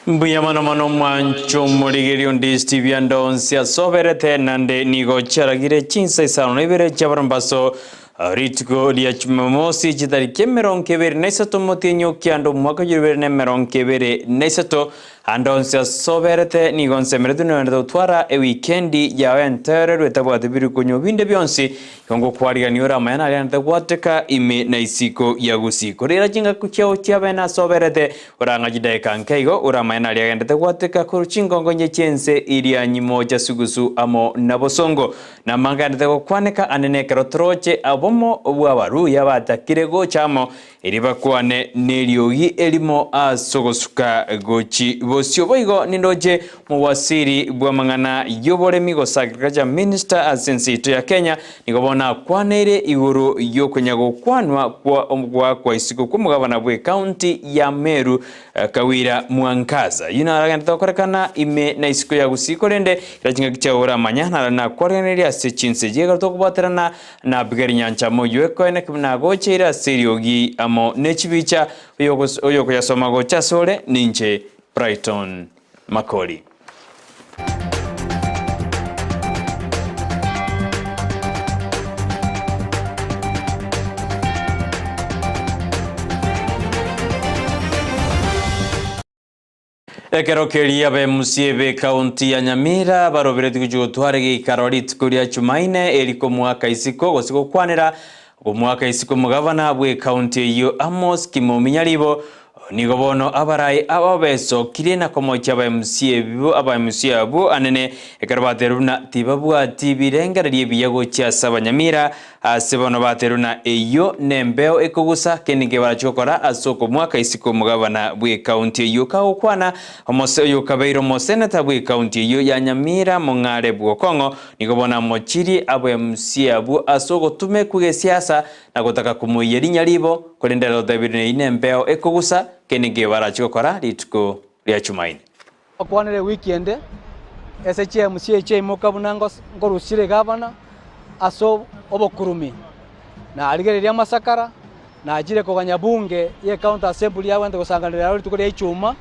Mbuyamano mano mancho murigeri on Ndizi sia soberete nande nigo charagire Chinsa Isano Ibere chabarambaso ritgo dia chumamosi jitari kemeron kebere naisato motinyo kiando mwaka jubere nemeron kebere naisato andonsia soberete nigon semereduno ndo twara e weekendi ya entere rwetabo atibiru kunyo binde bionsi kongo kwariga niora mayana aliante wateka ime naisiko ya Gusii korera jinga kuchao tiabena soberete oranga jidai kankeigo ora mayana aliante wateka kuruchingo ngonye chense iria nyimoja sugusu amo nabosongo na mangande kwaneka anene karotroche abomo wabaru yabatakire go chamo iriba kwane neriogi elimo asogosuka gochi bosio boigo nindoje muwasiri bwamangana yoboremi gosagiraja minister asensito ya Kenya nigobona kwanere iguru yokonyago kwanwa kwa isiko kumugabana bwe county ya Meru Kawira Mwankaza yinaraganda tokorekana ime na isiko ya Gusii korende rajinga kichaura manyana na kwareneria se Chinsa jega tokubaterana na bigari nyancha moyo kwene kimna gochira seriogi amo nechibicha oyoko yasoma gocha sole ninche Brighton Makori. Ekero keria be musiebe county ya Nyamira barobireti kujutwarege ikarorit kuria chumaine eliko mwaka isiko gosiko kwanera mwaka isiko mugavana bwe county iyo Amos Kimominyalibo nigobono abarai ababeso kirena komocha ba MC abo anene ekarabateruna tibabwa tibirengererie biyago cha Sabanyamira asebono bateruna eyo nembeo ekogusa kenige barachokora asoko mwaka isiko mugabana bwe county iyo kaokwana omose yo kabeiro mosenata bwe county iyo ya Nyamira mongare bwo Kongo nigobona mochiri abo MC abo asoko tume kuge siasa na gotaka kumuyeri nyalibo kolendera David nembeo ekogusa kenige barachokora litko lya chumaine okwanere weekend SHMC mukabunango ngorusire gavana aso obokurumi na aligereria masakara na ajire koganya bunge ye county assembly yawe ndo kusanganira ari tukuri ichuma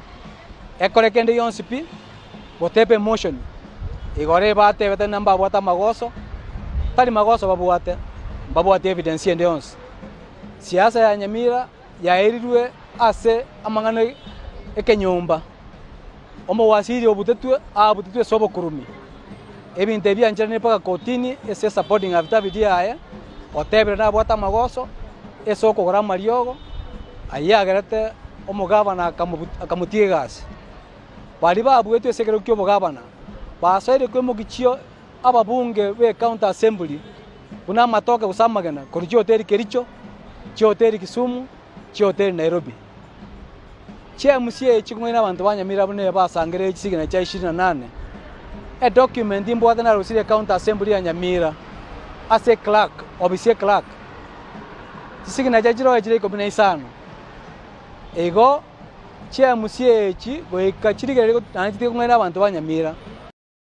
ekorekende yonsipi botepe motion igore bate bete namba bwata magoso tali magoso babuate evidence ende yonsi siasa ya Nyamira yaerirwe ase amangana ekenyomba omo wasiri obutetwe sobo kurumi ebinte byanjane paka kotini ese supporting affidavit yae otebere na bwata magoso esoko gra mariogo ayagerete omugabana akamutie gas bali babwetwe sekero kyo mugabana basaire kwe mugichio ababunge be county assembly kuna matoke usamagana kuri hoteli Kericho hoteli Kisumu hoteli Nairobi CMCA chikumwe n'abantu banyamira bune basangere kisigina cya 28 a document imbwate na rusire county assembly ya Nyamira ase clerk obise clerk kisigina cya jiro ejire ko bina Isano ego CMCA chi goikachirigere ko nanti kumwe n'abantu banyamira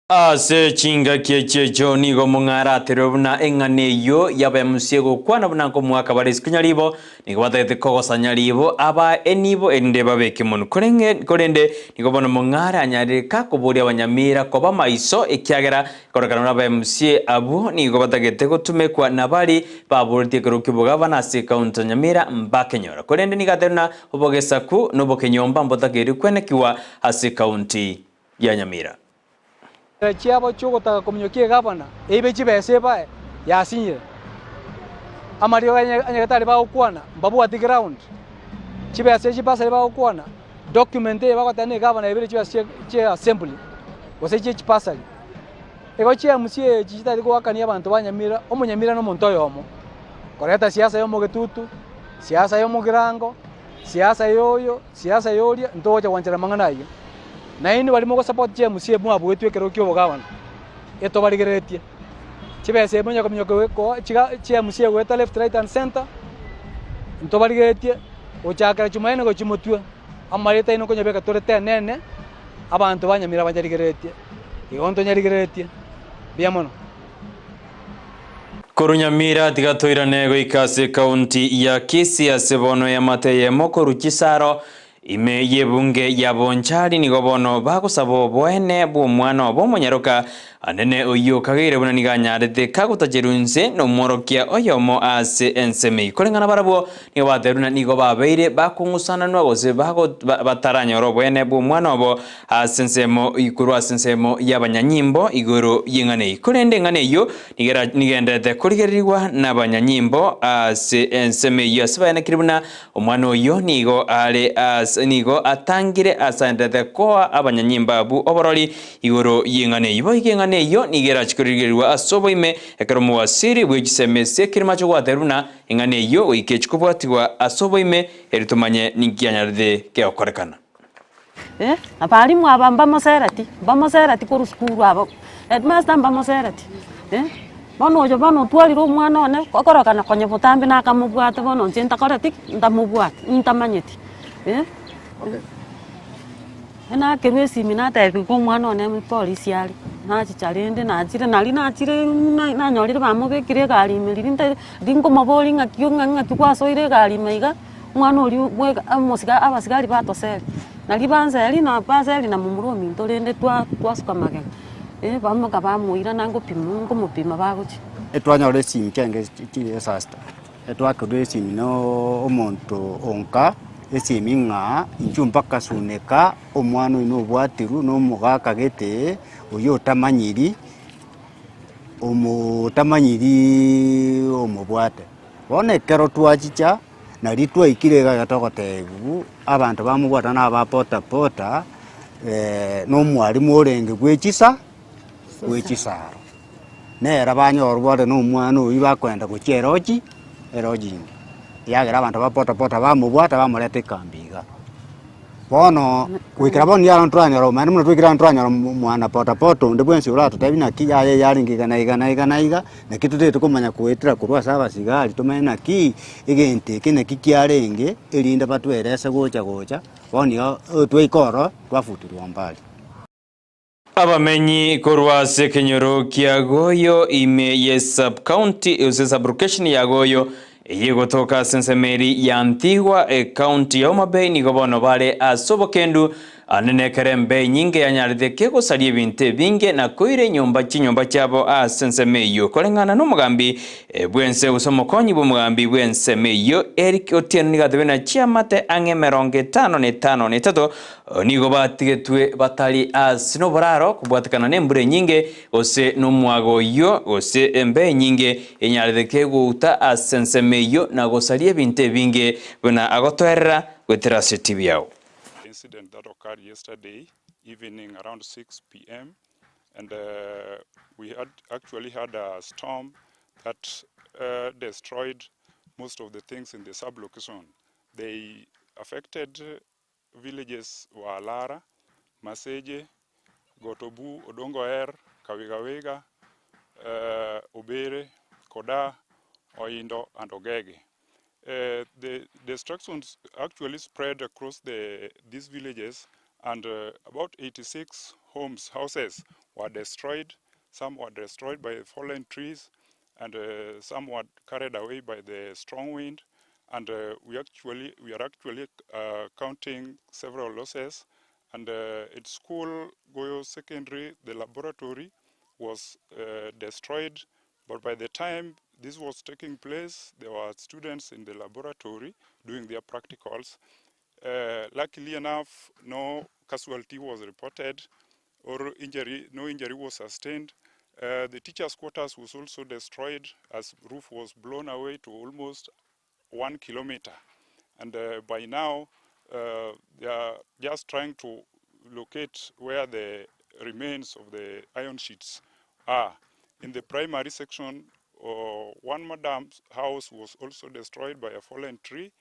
ase chinga kiechecho nigo mungara terobuna enganeyo yaba musiego kwana bunanko mwaka barisikinyalibo nigo batete kogosanyalibo aba enibo ende babeke mun korende nigo bono mungara anyareka koboria abanyamira koba maiso ekyagera korekana aba MC abo nigo batagete gotumekwa nabali baburite korokibugaba na se county Nyamira mbakenyora korende nigateruna obogesaku nobokenyomba mbotageri kwenekiwa ase county ya Nyamira chiabo chugotaka komnyokie gavana ebe chibese bae yasinyire amario anyagatari ba ukwana mbabu ati ground chibese chipasa ba ukwana document ba kwatane gavana ebe chibese che assembly wose chipasa ego chia musie chitari ko wakani abantu banyamira omunyamira no montoyo omo koreta siasa yo mogetutu siasa yo mogirango siasa yoyo siasa yoria ntoja wanjira manganayo na ini balimo ko support CMC mu abwetwe kero kyo bogabana eto baligeretie chibese munyo komnyoko ko CMC weta left right and center nto baligeretie ochakara chumaine go chimotwe amareta ino konyabeka torete nene abantu banyamira banyarigeretie igonto nyarigeretie biamono Korunyamira tigatoira nego ikase county ya Kisii asebono ya mateye Makori Chisaro ime yebunge yabonchari nigo bono bagusabo boene bw'omwana bw'omonyaroka anene oyo kagere buna niganyarete kagutajerunse nomworokia oyomo ase enseme kolengana barabo nigo bateruna nigo babeire bakungusana nwagose bataranyoro boene bw'omwana obo ase ensemo ikuru ase ensemo y'abanyanyimbo igoro y'eng'ane kolende eng'ane iyo nigendete kurigerirwa n'abanyanyimbo ase enseme iyo ase baene kiribuna omwana oyo nigo ale nigo atangire asandete koa abanyanyimba bu oborori igoro y'eng'ane ibo y'eng'ane iyo nigera chikurigerirwa asobo ime ekero muwasiri bw'ekiseme sekirima cyo gwateruna eng'ane iyo ikechikubwatirwa asobo ime eritumanye nikianyaride keokorekana abarimu aba mbamoserati kurusukuru abo headmaster mbamoserati bono ojo bono twalira omwana one okorokana konye butambi nakamubwate bono nse ntakoreti ntamubwate ntamanyeti nakirwa esimi natebi ko omwana one mupolisi ari nachichari nachire nari nachire nanyorire bamubekire egari imeriri ndingomobori ng'aki gwasoire egari maiga omwana ori abasigari batoseri nari banseri na mumuromi ntorende twasuka magega bamuga bamuira nangopima ngomupima baguchi etwanyora esimi kenge esasta etwakirwa esimi no omonto onka esimi ng'a inchu mpaka suneka omwana oino obwatiru n'omugaka gete oyo otamanyiri omubwate bono ekero twachicha nari twaikire iga gatogotebu abantu bamubwata n'abapotapota n'omwarimu orenge gw'ekisaro nera banyorwa n'omwana oyu bakwenda gochia eroji yagera abantu bapotapota bamubwata bamureta ekambiga bono gwikira bono yaro ntwanyora omwana muno twikira ntwanyora mwana potapota onde bwensi uratutebi naki yaye yaringigana naki tutete kumanya kwetera kurwa sabasigari tumenye naki egente naki kiarenge erinde batwerese gocha bono twaikoro twafutirwa mbali abamenyi korwase kenyoro kiagoyo ime ye sub county sub-location yagoyo yegotoka sensemeri ya Antigua county ya Omabay nigo bono bare asobokendu anene kerembe nyinge yanyaride kegosarie binte binge na koire nyomba cyabo asensemeyo kolengana n'umugambi bwense usomokonyi bw'umugambi bwensemeyo Eric Otieno nigatebe na chiamate ange 55 nigo batigetwe batali asino boraro kubwatikana nembure nyinge ose n'umwago yo ose embe nyinge enyaride keguta asensemeyo na gosarie binte binge buna agotoerera gwetera TV yao. Incident that occurred yesterday evening around 6 p.m. and we actually had a storm that destroyed most of the things in the sub-location. They affected villages Walara, Maseje, Gotobu, Odongoer, Kawigawega, Ibere, Koda, Oindo, and Ogege. The destructions actually spread across these villages, and about 86 houses were destroyed. Some were destroyed by fallen trees, and some were carried away by the strong wind. And we are actually counting several losses. And at school, Goyo Secondary, the laboratory was destroyed. But by the time this was taking place, there were students in the laboratory doing their practicals. Luckily enough, no casualty was reported or no injury was sustained. The teachers' quarters was also destroyed as roof was blown away to almost 1 kilometer. And by now, they are just trying to locate where the remains of the iron sheets are. In the primary section, one madam's house was also destroyed by a fallen tree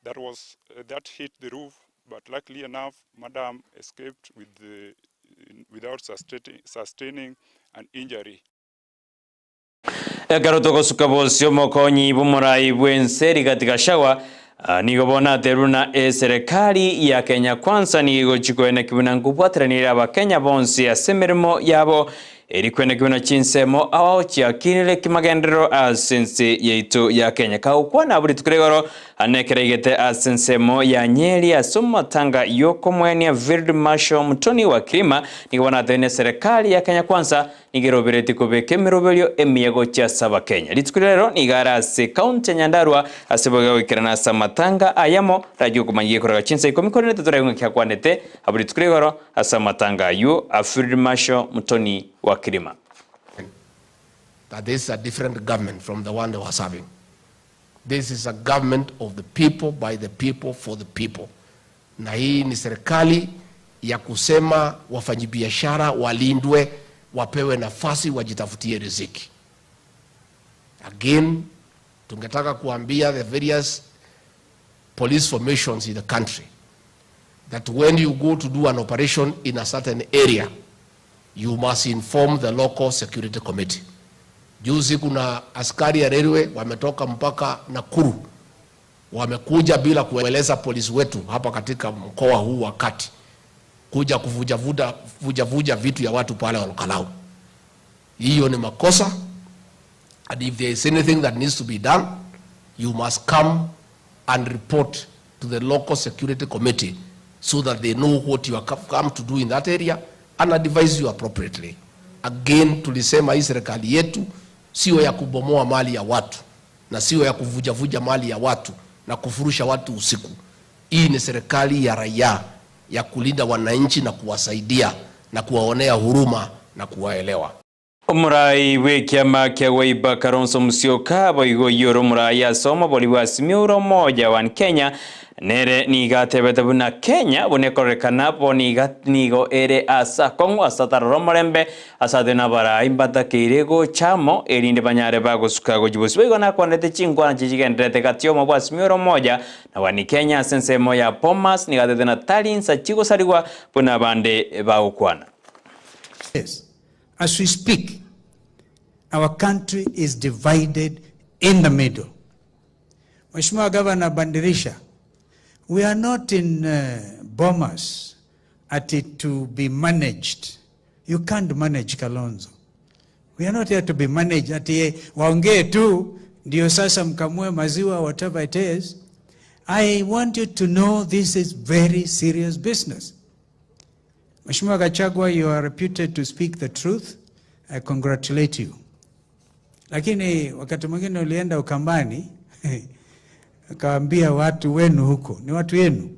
that hit the roof, but luckily enough, madam escaped without sustaining an injury. Ekarotoko sukabosio mokonyi bumurai bwenseri katika shawa nigo bona teruna serikali ya Kenya Kwanza nigo chikoene kibuna kubwatiranira abakenya bonsi asemeremo yabo erikwene kibuna chinsemo awo chia kinile kimagendero asense yeito ya Kenya kaukwana buri tukiregoro anekeregete asensemo ya Nyeri asomatanga yoko mwenia Field Marshal Mutoni wa Kirima nikibona thene serikali ya Kenya Kwanza nigerobireti kubeke mirobelio emiego cha saba Kenya litukulero nigara ase county Nyandarua aseboga wikirana samatanga ayamo radio kumangie koraga Chinsa ikomikore tutorayunga kyakwanete abulitukulero asamatanga yu a Field Marshal Mutoni wa Kirima. That this is a different government from the one they were serving. This is a government of the people, by the people, for the people. Na hii ni serikali ya kusema wafanyibiashara walindwe, wapewe nafasi, wajitafutie riziki. Again, tungetaka kuambia the various police formations in the country that when you go to do an operation in a certain area, you must inform the local security committee. Juzi kuna askari ya railway wametoka mpaka Nakuru, wamekuja bila kueleza polisi wetu hapa katika mkoa huu wakati kuja kuvuja vitu ya watu pale Olkalau. Hiyo ni makosa, and if there is anything that needs to be done, you must come and report to the local security committee so that they know what you have come to do in that area and advise you appropriately. Again, tulisema hii serikali yetu sio ya kubomoa mali ya watu na sio ya kuvuja mali ya watu na kufurusha watu usiku. Hii ni serikali ya raia, ya kulinda wananchi na kuwasaidia na kuwaonea huruma na kuwaelewa. Umurai wekiama kia weiba Karonso Musyoka boigo yoro murai asoma boliwa simiuro moja wan Kenya nere nigatebete buna Kenya bonekorekana nigo ere asa kongo asataro morembe asadena bara imbata kirego chamo erinde banyare bagosuka gojibusi bego na kwanete chingwa chichigendete katiomo bwa simiuro moja na wan Kenya sensemo ya Pomas nigatete na talinsa chigo sariwa buna bande baukwana. Yes. As we speak, our country is divided in the middle. Mheshimiwa Governor Bandirisha, we are not in bombers at it to be managed. You can't manage Kalonzo. We are not here to be managed at waongee tu ndio sasa mkamue maziwa, whatever it is. I want you to know this is very serious business. Mheshimiwa Gachagua, you are reputed to speak the truth. I congratulate you. Lakini wakati mwingine ulienda Ukambani, akawaambia watu wenu huko, ni watu yenu,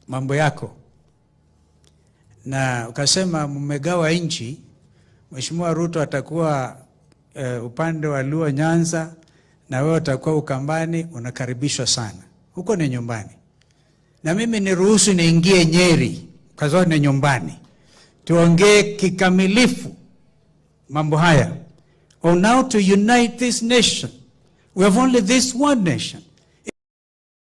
mambo yako. Na ukasema mmegawa nchi, Mheshimiwa Ruto atakuwa upande wa Luo Nyanza, na wewe utakuwa Ukambani, unakaribishwa sana. Huko ni nyumbani. Na mimi niruhusu niingie Nyeri, kazo ni nyumbani. Tuongee kikamilifu mambo haya. On how to unite this nation. We have only this one nation.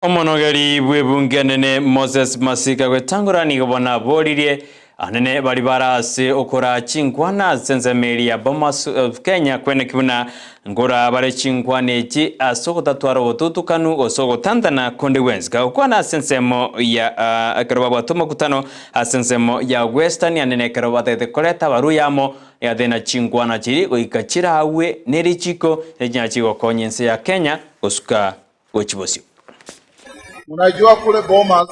Omonogeri bwebunge nene Moses Masika gwetangurani gobona boririe anene baribara se okora chinkwana senzemeri ya Bomas of Kenya kwene kibuna ngora bare chinkwane chi asogotatwara otutukanu osogotandana konde wensga okwana sensemo ya akaroba tomakutano asensemo ya Western anene karoba te koleta baruyamo ya dena chinkwana chiri goikachira hawe nerichiko enyachiko konyense ya Kenya osuka gochibosio. Unajua kule Bomas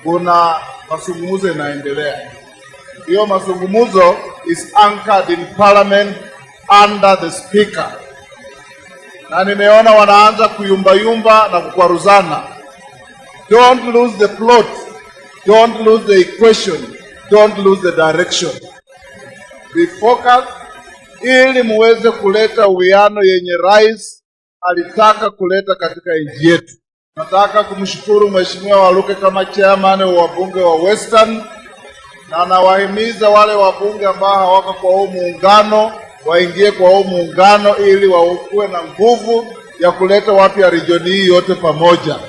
kuna mazungumzo yanaendelea. Hiyo mazungumzo is anchored in parliament under the speaker. Na nimeona wanaanza kuyumba na kukwaruzana. Don't lose the plot. Don't lose the equation. Don't lose the direction. Be focused ili muweze kuleta uwiano yenye rais alitaka kuleta katika nchi yetu. Nataka kumshukuru Mheshimiwa Waluke kama chairman wa wabunge wa Western, na nawahimiza wale wabunge ambao hawako kwa huu muungano waingie kwa huu muungano ili wakuwe na nguvu ya kuleta watu ya region hii yote pamoja.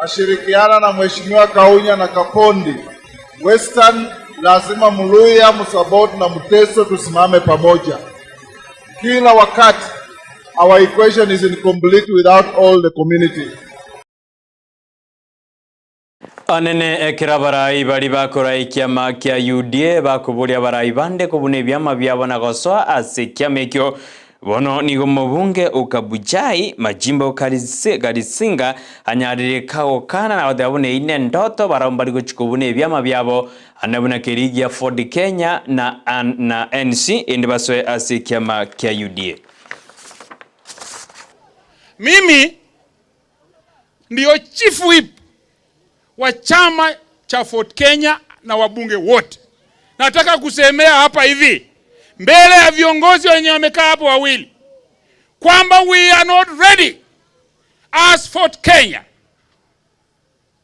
Nashirikiana na Mheshimiwa Kaunya na Kapondi. Western lazima Muluya, Musabot na Muteso tusimame pamoja. Kila wakati our equation is incomplete without all the community. Anene ekira barai bari bakora ikiama kia UDA bakuburia barai bande kubune byama byabona gosoa ase kiamekyo Bono nigo mubunge ukabujai majimbo karisinga anyarire kago kana na wadabune ine ndoto barambari guchukubune byama byabo anabuna kirigia Ford Kenya na NC indibaswe asikiama kia UDA. Mimi ndio chief whip wa chama cha Ford Kenya na wabunge wote. Nataka kusemea hapa hivi mbele ya viongozi wenye wamekaa hapo wawili kwamba we are not ready as Ford Kenya.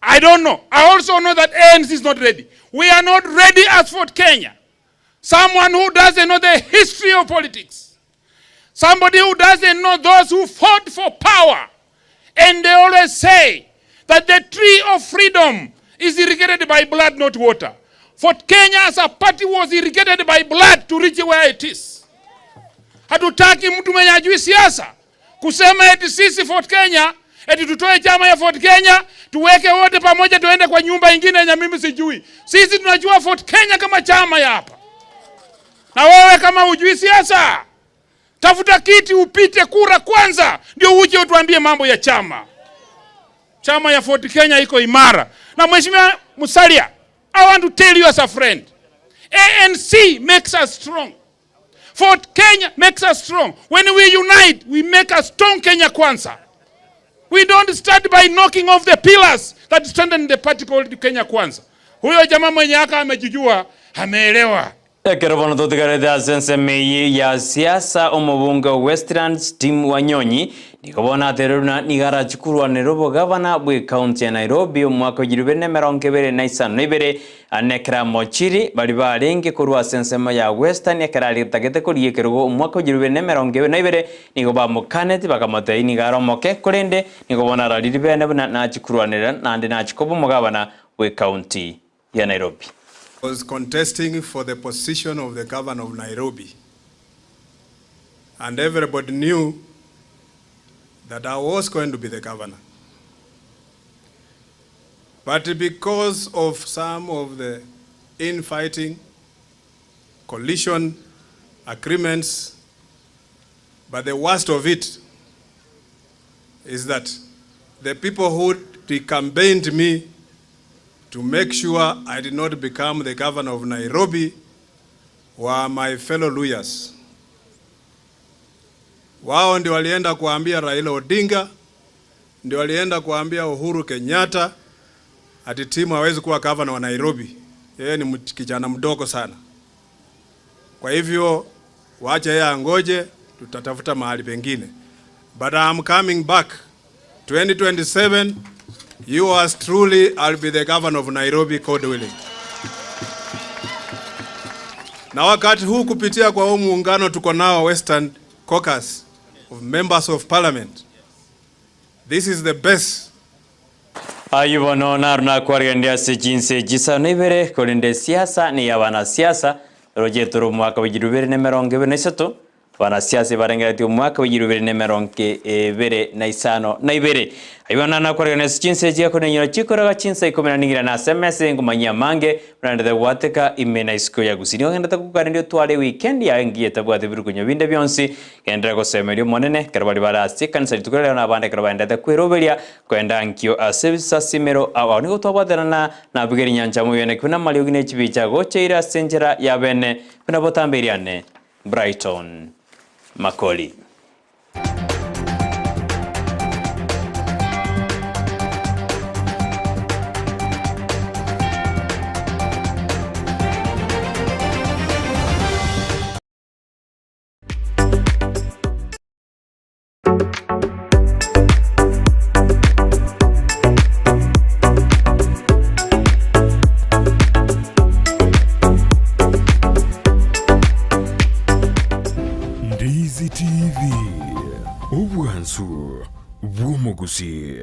I don't know. I also know that ANC is not ready. We are not ready as Ford Kenya. Someone who doesn't know the history of politics. Somebody who doesn't know those who fought for power. And they always say that the tree of freedom is irrigated by blood, not water. Fort Kenya as a party was irrigated by blood to reach where it is. Hatutaki mtu mwenye ajui siasa kusema eti sisi Fort Kenya, eti tutoe chama ya Fort Kenya, tuweke wote pamoja tuende kwa nyumba ingine yenye mimi sijui. Sisi tunajua Fort Kenya kama chama ya hapa. Na wewe kama hujui siasa, tafuta kiti upite kura kwanza, ndio uje utuambie mambo ya chama. Chama ya Fort Kenya iko imara. Na Mheshimiwa Musalia, I want to tell you as a friend, ANC makes us strong. Fort Kenya makes us strong. When we unite, we make a strong Kenya Kwanza. We don't start by knocking off the pillars that strengthen the party called Kenya Kwanza. Huyo jamaa mwenye aka amejijua, ameelewa. Ekerobono totigareda sense meyi ya siasa omubunga Westlands Tim Wanyonyi nikobona ateruna nigara chukuru anerobo gavana bwe county ya Nairobi omwaka 2025 Ibere anekera mochiri bali barenge kurwa sense ya Western ekerali tagete kuriekerogo omwaka 2025 nigoba mukaneti bakamate nigara moke kurende nikobona raliri bene na chukuru anera nande na chikobo mugavana bwe county ya Nairobi. Was contesting for the position of the governor of Nairobi, and everybody knew that I was going to be the governor. But because of some of the infighting, coalition agreements, but the worst of it is that the people who campaigned me to make sure I did not become the governor of Nairobi were my fellow lawyers. Wao ndio walienda kuambia Raila Odinga, ndio walienda kuambia Uhuru Kenyatta ati timu hawezi kuwa governor wa Nairobi. Yeye ni kijana mdogo sana. Kwa hivyo waache yeye angoje, tutatafuta mahali pengine. But I'm coming back 2027. Yours truly, I'll be the governor of Nairobi, God willing. Na wakati huu kupitia kwa muungano tuko nao Western Caucus of members of parliament, this is the best. Ayubono naruna kwarigandia sejinse Chinsa Ibere kolinde siasa ni abana siasa rojetoro mwaka 2023 bana siasa barengati mwaka 2022 na Isano na Ibere ayibana na kwarigandia Chinsa jia kone chikoraga Chinsa ikomenanigira na SMS ngumanya mange brandede wateka imena isko ya Gusii ngenda takukarindio twale weekend ya ngiye tabwate birukunyo binde byonsi kendra ko semerio monene karabali bara kanisa tukorera na bande karabanda ta kweroberia kwenda nkio asebisa simero awa niko twabadana na bigeri nyanja muyene kuna mali ugine chibicha gocheira senjera ya bene kuna botamberiane Brighton Makori. Ndizi TV, ubwansu bw'umugusii.